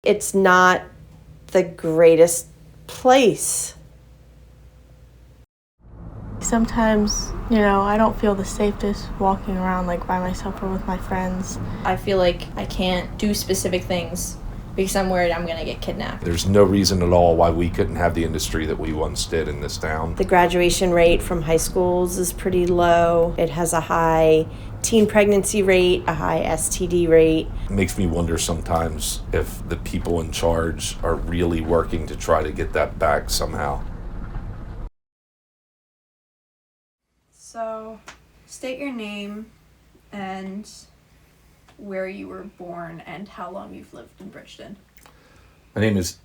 It's not the greatest place. Sometimes, I don't feel the safest walking around like by myself or with my friends. I feel like I can't do specific things because I'm worried I'm going to get kidnapped. There's no reason at all why we couldn't have the industry that we once did in this town. The graduation rate from high schools is pretty low. It has a high teen pregnancy rate, a high STD rate. It makes me wonder sometimes if the people in charge are really working to try to get that back somehow. So, state your name and where you were born and how long you've lived in Bridgeton. My name is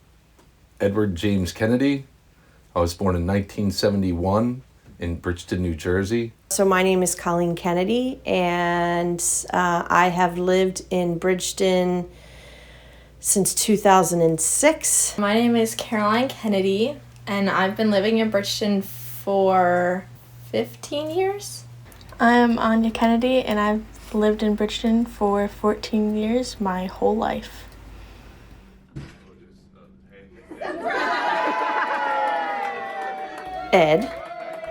Edward James Kennedy. I was born in 1971 in Bridgeton, New Jersey. So my name is Colleen Kennedy, and I have lived in Bridgeton since 2006. My name is Caroline Kennedy, and I've been living in Bridgeton for 15 years. I'm Anya Kennedy, and I've lived in Bridgeton for 14 years, my whole life. Ed,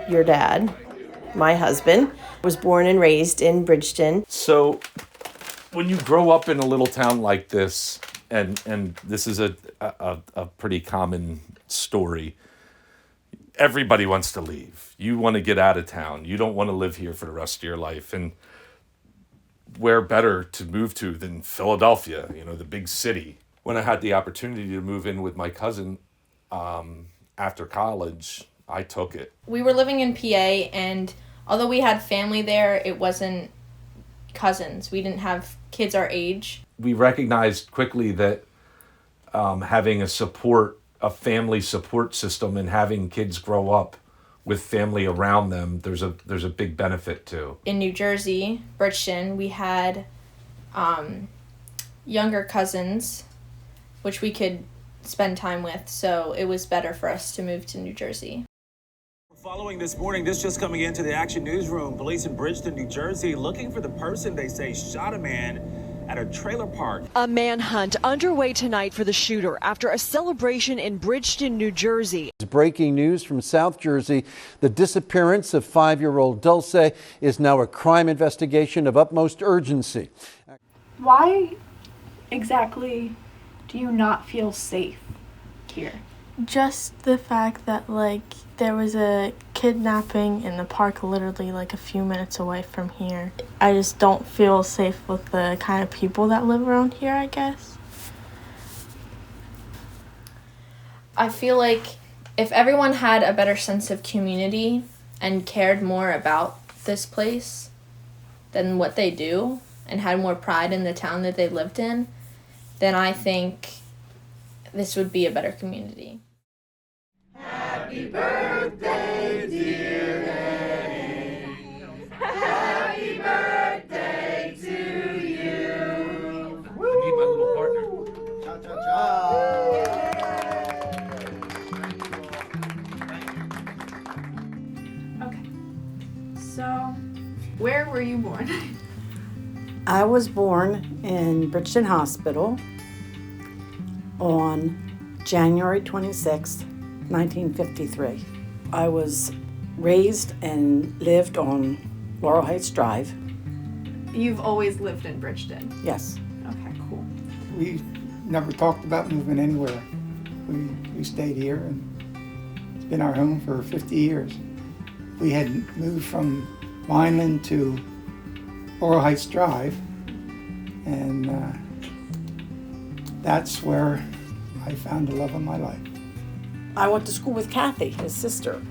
your dad, my husband, was born and raised in Bridgeton. So when you grow up in a little town like this, and this is a pretty common story, everybody wants to leave. You want to get out of town. You don't want to live here for the rest of your life. And where better to move to than Philadelphia, the big city. When I had the opportunity to move in with my cousin after college, I took it. We were living in PA, and although we had family there, it wasn't cousins. We didn't have kids our age. We recognized quickly that having a family support system and having kids grow up with family around them, there's a big benefit to. In New Jersey, Bridgeton, we had younger cousins, which we could spend time with, so it was better for us to move to New Jersey. Following this morning, this just coming into the Action Newsroom, police in Bridgeton, New Jersey, looking for the person they say shot a man at a trailer park. A manhunt underway tonight for the shooter after a celebration in Bridgeton, New Jersey. Breaking news from South Jersey. The disappearance of 5-year-old Dulce is now a crime investigation of utmost urgency. Why exactly do you not feel safe here? Just the fact that, there was a kidnapping in the park literally, a few minutes away from here. I just don't feel safe with the kind of people that live around here, I guess. I feel like if everyone had a better sense of community and cared more about this place than what they do and had more pride in the town that they lived in, then I think this would be a better community. Happy birthday, dear Eddie. Happy birthday to you. I need my little partner. Cha cha cha. Okay. So, where were you born? I was born in Bridgeton Hospital on January 26th, 1953. I was raised and lived on Laurel Heights Drive. You've always lived in Bridgeton? Yes. Okay, cool. We never talked about moving anywhere. We stayed here, and it's been our home for 50 years. We had moved from Vineland to Laurel Heights Drive, and that's where I found the love of my life. I went to school with Kathy, his sister,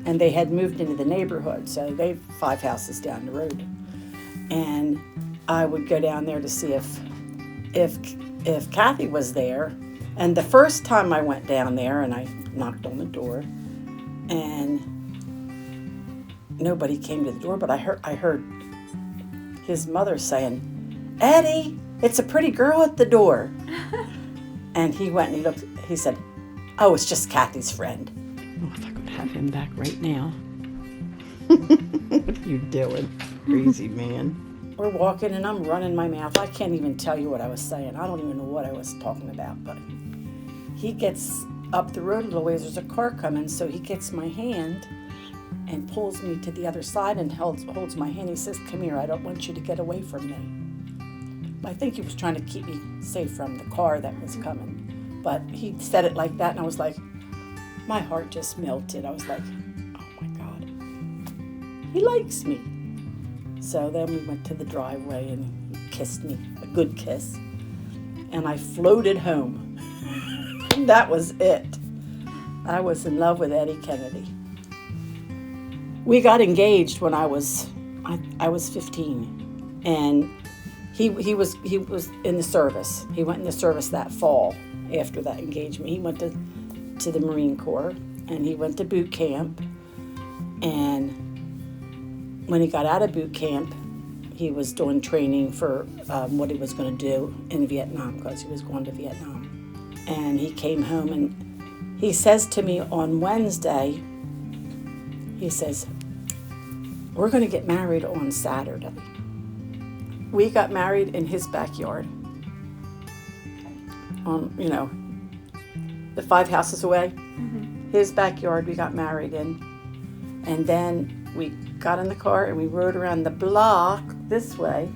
and they had moved into the neighborhood, so they 5 houses down the road. And I would go down there to see if Kathy was there. And the first time I went down there, and I knocked on the door, and nobody came to the door, but I heard his mother saying, "Eddie, it's a pretty girl at the door." And he went and he looked, he said, "Oh, it's just Kathy's friend." Oh, if I could have him back right now. What are you doing, crazy man? we're walking and I'm running my mouth. I can't even tell you what I was saying. I don't even know what I was talking about, but he gets up the road a little ways. There's a car coming, so he gets my hand and pulls me to the other side and holds my hand. He says, "Come here, I don't want you to get away from me." I think he was trying to keep me safe from the car that was coming. But he said it like that, and I was like, my heart just melted. I was like, oh my God, he likes me. So then we went to the driveway and he kissed me, a good kiss. And I floated home. That was it. I was in love with Eddie Kennedy. We got engaged when I was 15, and he was in the service. He went in the service that fall after that engagement. He went to the Marine Corps, and he went to boot camp. And when he got out of boot camp, he was doing training for what he was going to do in Vietnam, because he was going to Vietnam. And he came home, and he says to me on Wednesday, he says, "We're going to get married on Saturday." We got married in his backyard, the 5 houses away. Mm-hmm. His backyard we got married in. And then we got in the car and we rode around the block this way,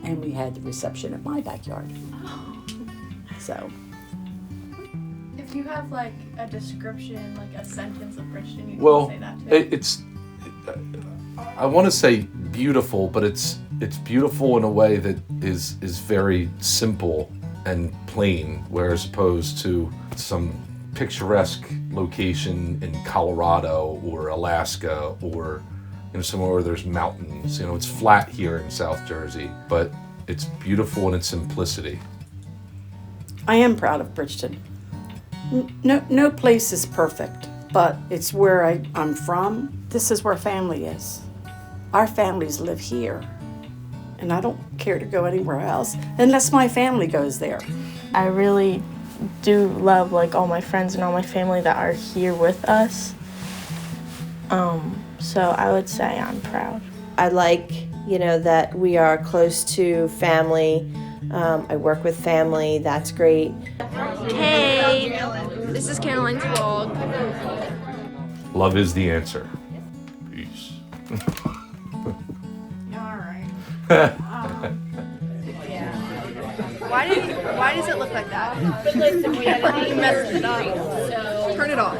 and we had the reception at my backyard. Oh. So. If you have like a description, like a sentence of Bridgeton, you can say that too. It's I want to say beautiful, but it's beautiful in a way that is very simple and plain, whereas opposed to some picturesque location in Colorado or Alaska or somewhere where there's mountains. It's flat here in South Jersey, but it's beautiful in its simplicity. I am proud of Bridgeton. No place is perfect, but it's where I'm from. This is where family is. Our families live here, and I don't care to go anywhere else unless my family goes there. I really do love all my friends and all my family that are here with us. So I would say I'm proud. I like, that we are close to family. I work with family. That's great. Hey, this is Caroline's vlog. Love is the answer. Peace. Alright. Why does it look like that? You messed it up. So turn it off.